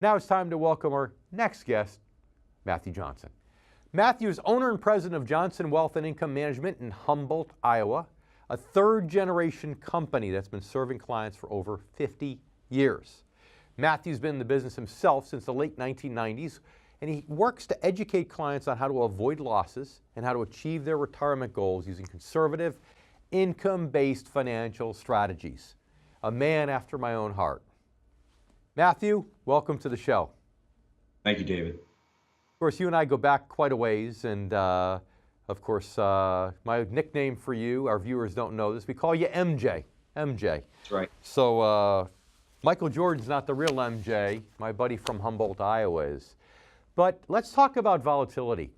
Now it's time to welcome our next guest, Matthew Johnson. Matthew is owner and president of Johnson Wealth and Income Management in Humboldt, Iowa, a third-generation company that's been serving clients for over 50 years. Matthew's been in the business himself since the late 1990s, and he works to educate clients on how to avoid losses and how to achieve their retirement goals using conservative, income-based financial strategies. A man after my own heart. Matthew, welcome to the show. Thank you, David. Of course, you and I go back quite a ways, and of course, my nickname for you, our viewers don't know this, we call you MJ. MJ. That's right. So Michael Jordan's not the real MJ, my buddy from Humboldt, Iowa is. But let's talk about volatility.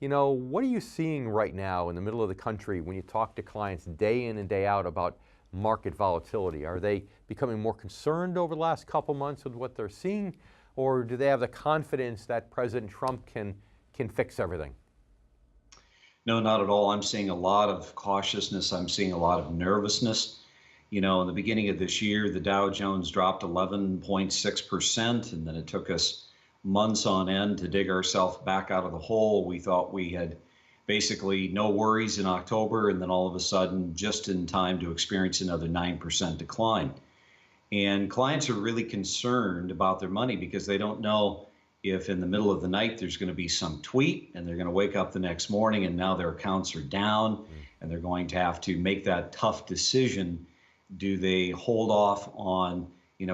You know, what are you seeing right now in the middle of the country when you talk to clients day in and day out about market volatility? Are they becoming more concerned over the last couple months with what they're seeing, or do they have the confidence that President Trump can fix everything? No, not at all. I'm seeing a lot of cautiousness. I'm seeing a lot of nervousness. You know, in the beginning of this year, the Dow Jones dropped 11.6%, and then it took us months on end to dig ourselves back out of the hole. We thought we had basically no worries in October, and then all of a sudden, just in time to experience another 9% decline. And clients are really concerned about their money because they don't know if in the middle of the night there's going to be some tweet and they're going to wake up the next morning and now their accounts are down and they're going to have to make that tough decision. Do they hold off on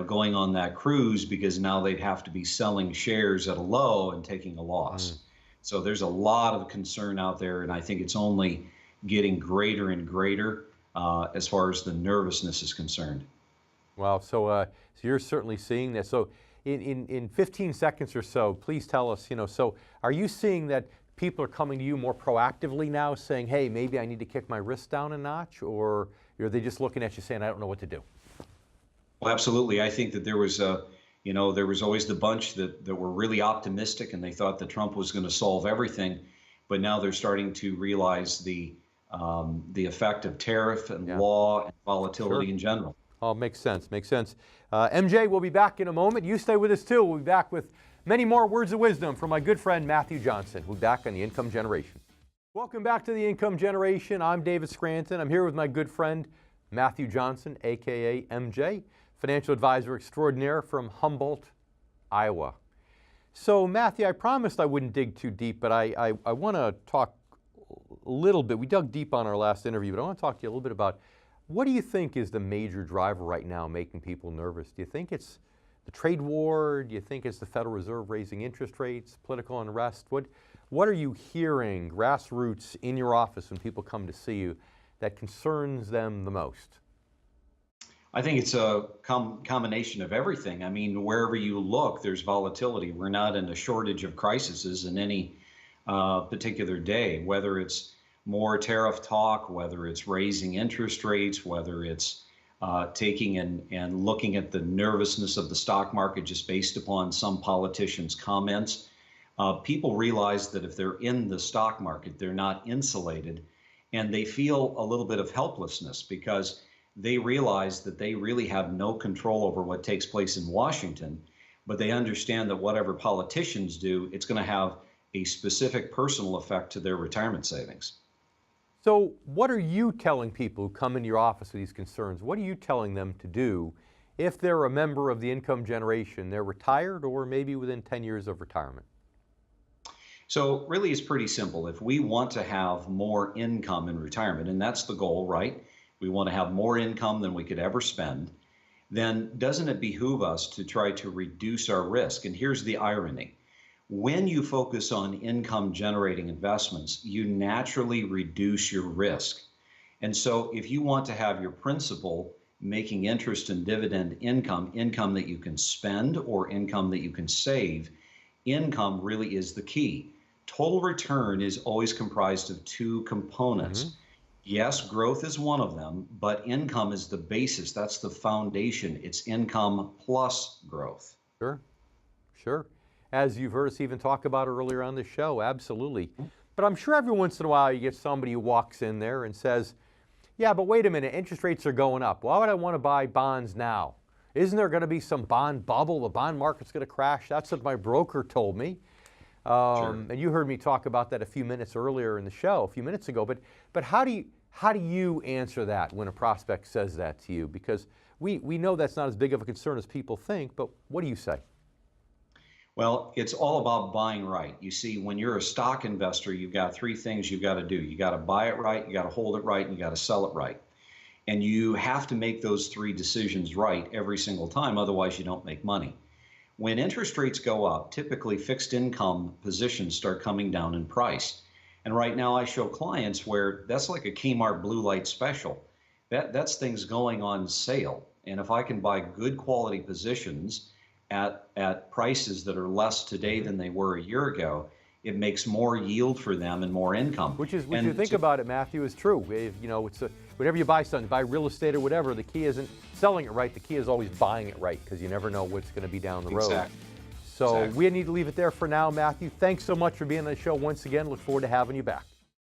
going on that cruise because now they'd have to be selling shares at a low and taking a loss? So there's a lot of concern out there, and I think it's only getting greater and greater as far as the nervousness is concerned. Wow, so you're certainly seeing this. So in 15 seconds or so, please tell us, so are you seeing that people are coming to you more proactively now saying, hey, maybe I need to kick my risk down a notch, or are they just looking at you saying, I don't know what to do? Well, absolutely. I think that there was there was always the bunch that were really optimistic and they thought that Trump was going to solve everything, but now they're starting to realize the effect of tariff and law and volatility in general. Oh, makes sense, makes sense. MJ, we'll be back in a moment. You stay with us too. We'll be back with many more words of wisdom from my good friend Matthew Johnson. We'll be back on the Income Generation. Welcome back to the Income Generation. I'm David Scranton. I'm here with my good friend Matthew Johnson, aka MJ, financial advisor extraordinaire from Humboldt, Iowa. So Matthew, I promised I wouldn't dig too deep, but I want to talk a little bit. We dug deep on our last interview, but I want to talk to you a little bit about what do you think is the major driver right now making people nervous? Do you think it's the trade war? Do you think it's the Federal Reserve raising interest rates, political unrest? What are you hearing, grassroots, in your office when people come to see you that concerns them the most? I think it's a combination of everything. I mean, wherever you look, there's volatility. We're not in a shortage of crises in any particular day, whether it's more tariff talk, whether it's raising interest rates, whether it's taking and looking at the nervousness of the stock market just based upon some politicians' comments. People realize that if they're in the stock market, they're not insulated, and they feel a little bit of helplessness because they realize that they really have no control over what takes place in Washington, but they understand that whatever politicians do, it's going to have a specific personal effect to their retirement savings. So what are you telling people who come into your office with these concerns? What are you telling them to do if they're a member of the Income Generation, they're retired or maybe within 10 years of retirement? So really it's pretty simple. If we want to have more income in retirement, and that's the goal, right? We want to have more income than we could ever spend, then doesn't it behoove us to try to reduce our risk? And here's the irony. When you focus on income generating investments, you naturally reduce your risk. And so if you want to have your principal making interest and dividend income that you can spend or income that you can save, income really is the key. Total return is always comprised of two components. Yes, growth is one of them, but income is the basis. That's the foundation. It's income plus growth. Sure, sure. As you've heard us even talk about earlier on the show, absolutely. But I'm sure every once in a while you get somebody who walks in there and says, yeah, but wait a minute, interest rates are going up. Why would I want to buy bonds now? Isn't there going to be some bond bubble? The bond market's going to crash. That's what my broker told me. Sure. And you heard me talk about that a few minutes earlier in the show, a few minutes ago. But how do you answer that when a prospect says that to you? Because we know that's not as big of a concern as people think, but what do you say? Well, it's all about buying right. You see, when you're a stock investor, you've got three things you've got to do. You got to buy it right, you got to hold it right, and you got to sell it right. And you have to make those three decisions right every single time, otherwise you don't make money. When interest rates go up, typically fixed income positions start coming down in price. And right now I show clients where that's like a Kmart blue light special. That's things going on sale. And if I can buy good quality positions at prices that are less today than they were a year ago, it makes more yield for them and more income. Which is, when you think about it, Matthew, is true. You know, whenever you buy something, buy real estate or whatever, the key isn't selling it right. The key is always buying it right, because you never know what's going to be down the road. Exactly. So we need to leave it there for now, Matthew. Thanks so much for being on the show once again. Look forward to having you back.